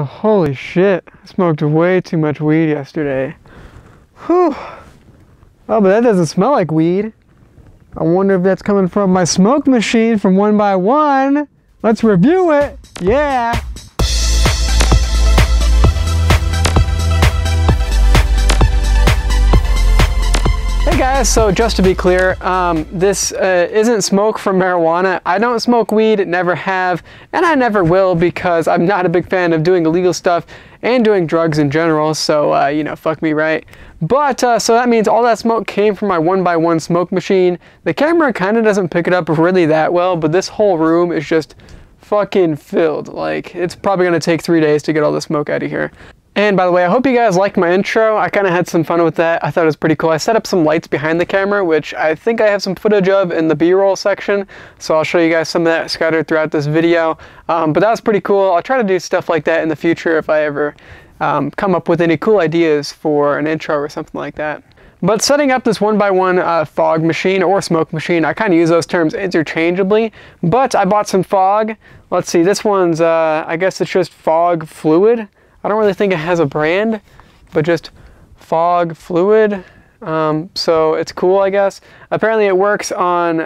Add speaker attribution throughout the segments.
Speaker 1: holy shit. I smoked way too much weed yesterday. Whew. Oh, but that doesn't smell like weed. I wonder if that's coming from my smoke machine from 1byone. Let's review it. Yeah. Hey guys, so just to be clear, this isn't smoke from marijuana. I don't smoke weed, never have, and I never will because I'm not a big fan of doing illegal stuff and doing drugs in general, so you know, fuck me right. But so that means all that smoke came from my 1byone smoke machine. The camera kind of doesn't pick it up really that well, but this whole room is just fucking filled. Like, it's probably gonna take 3 days to get all the smoke out of here. And by the way, I hope you guys liked my intro. I kind of had some fun with that. I thought it was pretty cool. I set up some lights behind the camera, which I think I have some footage of in the B-roll section. So I'll show you guys some of that scattered throughout this video. But that was pretty cool. I'll try to do stuff like that in the future if I ever come up with any cool ideas for an intro or something like that. But setting up this 1byone fog machine or smoke machine, I kind of use those terms interchangeably. But I bought some fog. Let's see, this one's, I guess it's just fog fluid. I don't really think it has a brand, but just fog fluid. So it's cool, I guess. Apparently it works on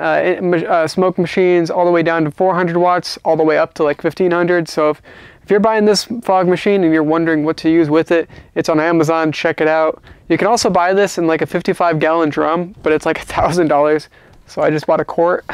Speaker 1: smoke machines all the way down to 400 watts, all the way up to like 1500. So if you're buying this fog machine and you're wondering what to use with it, it's on Amazon, check it out. You can also buy this in like a 55-gallon drum, but it's like $1,000. So I just bought a quart.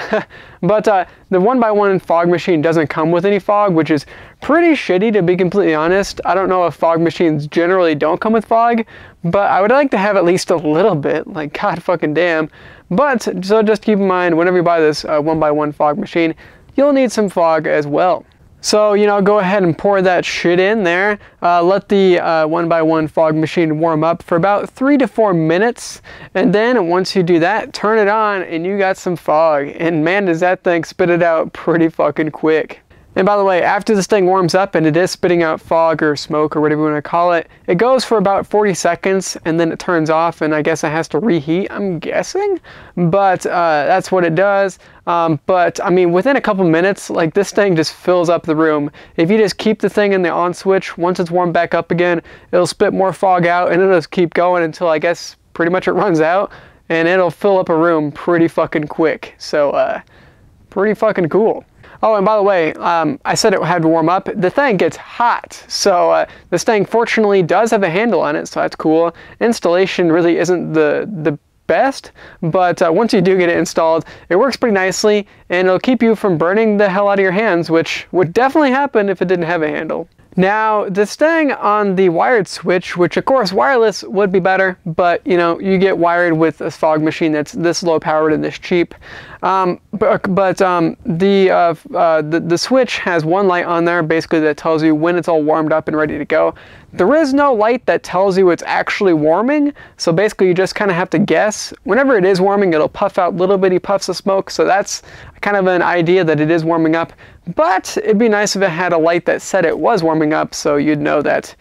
Speaker 1: But the 1byone fog machine doesn't come with any fog, which is pretty shitty to be completely honest. I don't know if fog machines generally don't come with fog, but I would like to have at least a little bit, like god fucking damn. But so just keep in mind, whenever you buy this 1byone fog machine, you'll need some fog as well. So, you know, go ahead and pour that shit in there. Let the 1byone fog machine warm up for about 3 to 4 minutes. And then once you do that, turn it on and you got some fog. And man, does that thing spit it out pretty fucking quick. And by the way, after this thing warms up and it is spitting out fog or smoke or whatever you want to call it, it goes for about 40 seconds and then it turns off and I guess it has to reheat, I'm guessing. But that's what it does. But I mean, within a couple minutes, like this thing just fills up the room. If you just keep the thing in the on switch, once it's warmed back up again, it'll spit more fog out and it'll just keep going until I guess pretty much it runs out and it'll fill up a room pretty fucking quick. So pretty fucking cool. Oh, and by the way, I said it had to warm up. The thing gets hot. So this thing fortunately does have a handle on it, so that's cool. Installation really isn't the best, but once you do get it installed, it works pretty nicely and it'll keep you from burning the hell out of your hands, which would definitely happen if it didn't have a handle. Now, this thing on the wired switch, which of course wireless would be better, but you know, you get wired with a fog machine that's this low powered and this cheap. The switch has one light on there basically that tells you when it's all warmed up and ready to go. There is no light that tells you it's actually warming, so basically you just kind of have to guess. Whenever it is warming, it'll puff out little bitty puffs of smoke, so that's kind of an idea that it is warming up. But it'd be nice if it had a light that said it was warming up so you'd know that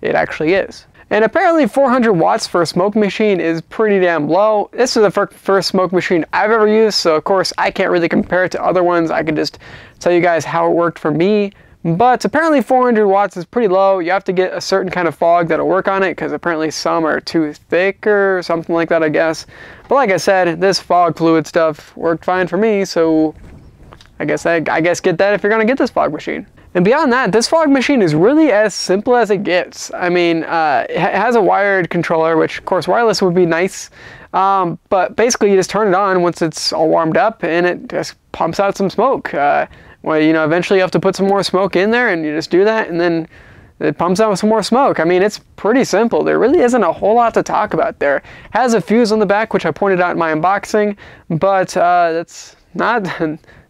Speaker 1: it actually is. And apparently 400 watts for a smoke machine is pretty damn low. This is the first smoke machine I've ever used, so of course I can't really compare it to other ones. I can just tell you guys how it worked for me. But apparently 400 watts is pretty low. You have to get a certain kind of fog that'll work on it because apparently some are too thick or something like that, I guess. But like I said, this fog fluid stuff worked fine for me, so I guess get that if you're gonna get this fog machine. And beyond that, this fog machine is really as simple as it gets. I mean, it has a wired controller, which of course wireless would be nice. But basically you just turn it on once it's all warmed up and it just pumps out some smoke. Well, you know, eventually you have to put some more smoke in there and you just do that and then it pumps out some more smoke. I mean, it's pretty simple. There really isn't a whole lot to talk about there. It has a fuse on the back, which I pointed out in my unboxing, but that's not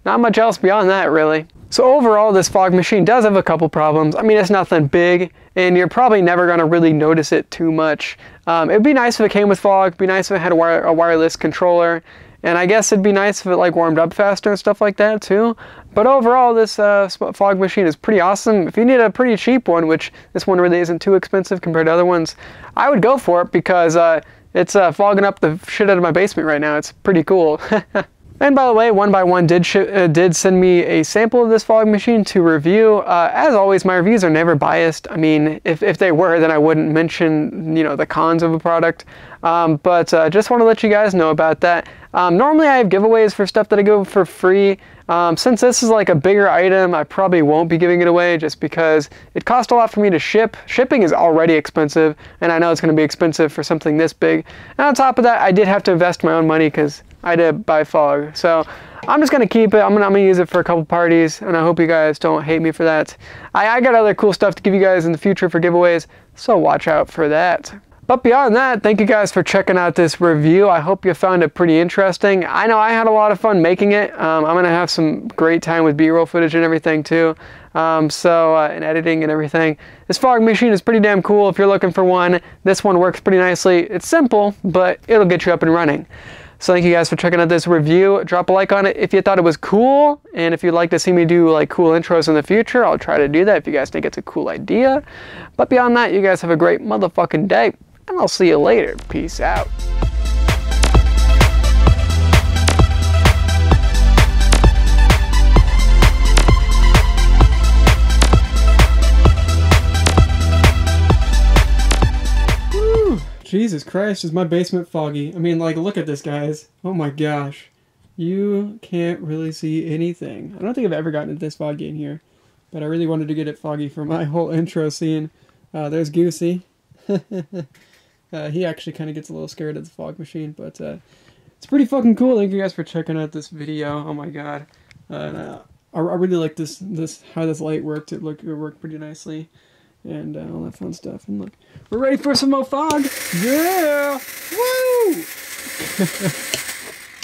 Speaker 1: much else beyond that, really. So overall, this fog machine does have a couple problems. I mean, it's nothing big, and you're probably never going to really notice it too much. It'd be nice if it came with fog. It'd be nice if it had a wireless controller. And I guess it'd be nice if it like warmed up faster and stuff like that too. But overall, this fog machine is pretty awesome. If you need a pretty cheap one, which this one really isn't too expensive compared to other ones, I would go for it because it's fogging up the shit out of my basement right now. It's pretty cool. And by the way, 1byone did send me a sample of this fog machine to review. As always, my reviews are never biased. I mean, if they were, then I wouldn't mention, you know, the cons of a product. But just want to let you guys know about that. Normally I have giveaways for stuff that I give for free. Since this is like a bigger item, I probably won't be giving it away just because it costs a lot for me to ship. Shipping is already expensive, and I know it's going to be expensive for something this big. And on top of that, I did have to invest my own money because I did buy fog. So I'm just going to keep it. I'm gonna use it for a couple parties, and I hope you guys don't hate me for that. I got other cool stuff to give you guys in the future for giveaways, so watch out for that. But beyond that, thank you guys for checking out this review. I hope you found it pretty interesting. I know I had a lot of fun making it. I'm going to have some great time with B-roll footage and everything too. And editing and everything. This fog machine is pretty damn cool if you're looking for one. This one works pretty nicely. It's simple, but it'll get you up and running. So thank you guys for checking out this review. Drop a like on it if you thought it was cool, and if you'd like to see me do like cool intros in the future, I'll try to do that if you guys think it's a cool idea. But beyond that, you guys have a great motherfucking day, and I'll see you later. Peace out. Jesus Christ, is my basement foggy? I mean, like, look at this, guys. Oh my gosh. You can't really see anything. I don't think I've ever gotten it this foggy in here, but I really wanted to get it foggy for my whole intro scene. There's Goosey. He actually kind of gets a little scared of the fog machine, but it's pretty fucking cool. Thank you guys for checking out this video. Oh my god. I really like this how this light worked. It worked pretty nicely. And all that fun stuff. And look, we're ready for some more fog. Yeah! Woo!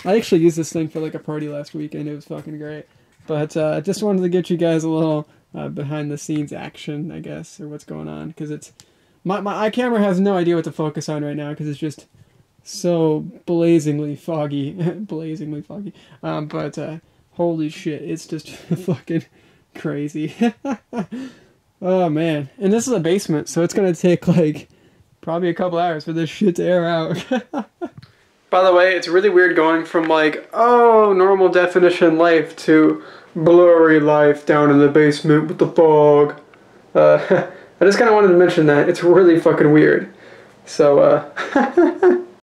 Speaker 1: I actually used this thing for like a party last weekend. It was fucking great. But I just wanted to get you guys a little behind the scenes action, I guess, or what's going on. Because it's my camera has no idea what to focus on right now because it's just so blazingly foggy. Blazingly foggy. But holy shit, it's just fucking crazy. Oh man, and this is a basement, so it's gonna take like probably a couple hours for this shit to air out. By the way, it's really weird going from like, oh, normal definition life to blurry life down in the basement with the fog. I just kind of wanted to mention that. It's really fucking weird. So,